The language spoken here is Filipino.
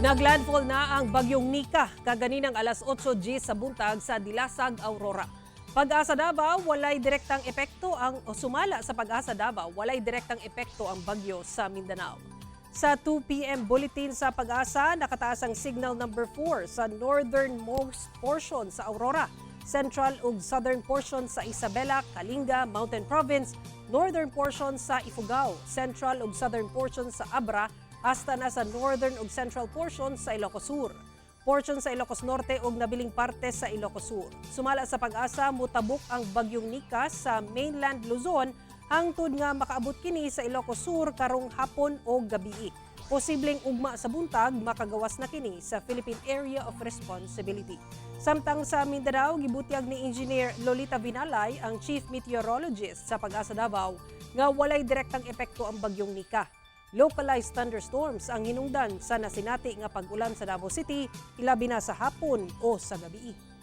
Naglandfall na ang bagyong Nika kaganinang alas 8:00 sa buntag sa Dilasag, Aurora. Pag-asa Davao, walay direktang epekto ang sumala sa Pag-asa Davao, walay direktang epekto ang bagyo sa Mindanao. Sa 2 p.m. bulletin sa Pag-asa, nakataas ang signal number 4 sa northernmost portion sa Aurora, central ug southern portion sa Isabela, Kalinga, Mountain Province, northern portion sa Ifugao, central ug southern portion sa Abra, hasta na sa northern ug central portion sa Ilocos Sur, portion sa Ilocos Norte ug nabiling parte sa Ilocos Sur. Sumala sa Pag-asa, mutabok ang bagyong Nika sa mainland Luzon hangtod nga makaabot kini sa Ilocos Sur karong hapon o gabii. Posibleng ugma sa buntag makagawas na kini sa Philippine Area of Responsibility. Samtang sa Mindanao, gibutyag ni Engineer Lolita Vinalay, ang Chief Meteorologist sa Pag-asa Davao, nga walay direktang epekto ang bagyong Nika. Localized thunderstorms ang hinungdan sa nasinati nga pag-ulan sa Davao City, ilabi na sa hapon o sa gabi.